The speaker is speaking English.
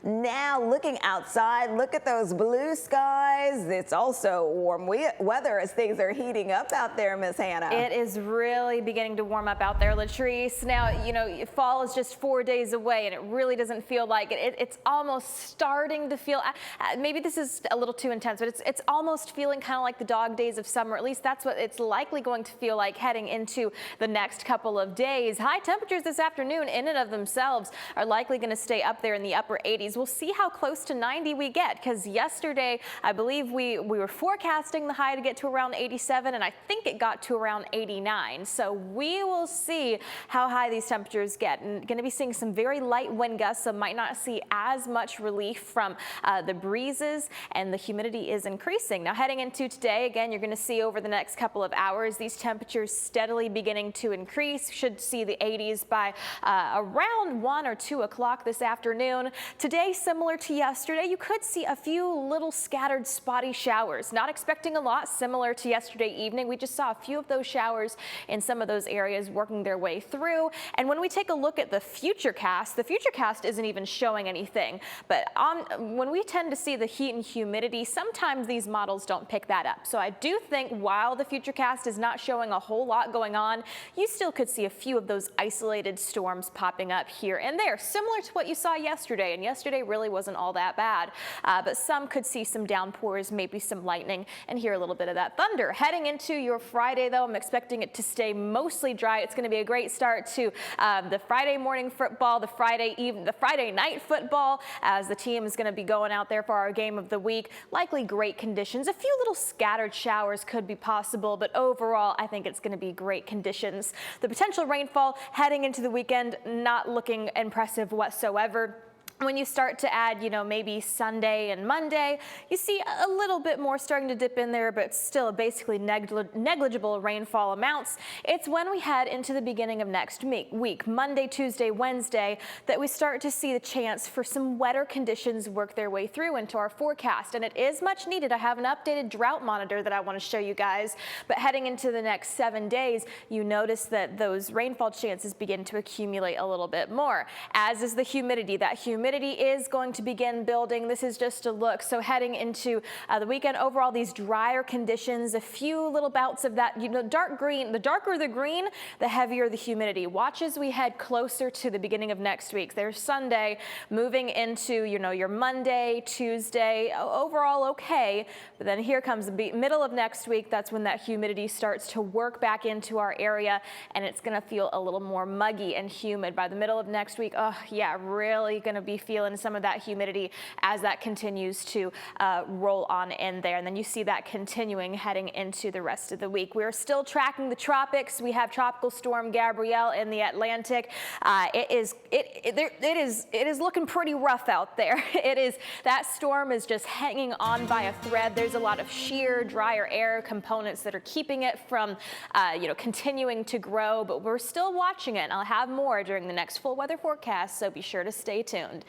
Now looking outside, look at those blue skies. It's also warm weather as things are heating up out there, Miss Hannah. It is really beginning to warm up out there, Latrice. Now, you know, fall is just 4 days away and it really doesn't feel like it. It's almost starting to feel, maybe this is a little too intense, but it's almost feeling kind of like the dog days of summer. At least that's what it's likely going to feel like heading into the next couple of days. High temperatures this afternoon in and of themselves are likely going to stay up there in the upper 80s. We'll see how close to 90 we get, because yesterday I believe we were forecasting the high to get to around 87, and I think it got to around 89. So we will see how high these temperatures get, and going to be seeing some very light wind gusts, so might not see as much relief from the breezes, and the humidity is increasing. Now heading into today, again, you're going to see over the next couple of hours these temperatures steadily beginning to increase. Should see the 80s by around 1 or 2 o'clock this afternoon. Today, similar to yesterday, you could see a few little scattered spotty showers. Not expecting a lot, similar to yesterday evening. We just saw a few of those showers in some of those areas working their way through. And when we take a look at the futurecast isn't even showing anything. But when we tend to see the heat and humidity, sometimes these models don't pick that up. So I do think while the futurecast is not showing a whole lot going on, you still could see a few of those isolated storms popping up here and there, similar to what you saw yesterday. And yesterday really wasn't all that bad, but some could see some downpours, maybe some lightning, and hear a little bit of that thunder. Heading into your Friday, though, I'm expecting it to stay mostly dry. It's going to be a great start to the Friday morning football, the Friday night football, as the team is going to be going out there for our game of the week. Likely great conditions. A few little scattered showers could be possible, but overall, I think it's going to be great conditions. The potential rainfall heading into the weekend, not looking impressive whatsoever. When you start to add, you know, maybe Sunday and Monday, you see a little bit more starting to dip in there, but still basically negligible rainfall amounts. It's when we head into the beginning of next week, Monday, Tuesday, Wednesday, that we start to see the chance for some wetter conditions work their way through into our forecast. And it is much needed. I have an updated drought monitor that I want to show you guys. But heading into the next 7 days, you notice that those rainfall chances begin to accumulate a little bit more, as is the humidity. That humidity is going to begin building. This is just a look. So heading into the weekend, overall, these drier conditions, a few little bouts of that, you know, dark green. The darker the green, the heavier the humidity. Watch as we head closer to the beginning of next week. There's Sunday, moving into, you know, your Monday, Tuesday, overall okay. But then here comes the middle of next week. That's when that humidity starts to work back into our area, and it's going to feel a little more muggy and humid by the middle of next week. Oh yeah, really going to be feeling some of that humidity as that continues to roll on in there. And then you see that continuing heading into the rest of the week. We're still tracking the tropics. We have Tropical Storm Gabrielle in the Atlantic. It is looking pretty rough out there. That storm is just hanging on by a thread. There's a lot of sheer, drier air components that are keeping it from continuing to grow, but we're still watching it. And I'll have more during the next full weather forecast, so be sure to stay tuned.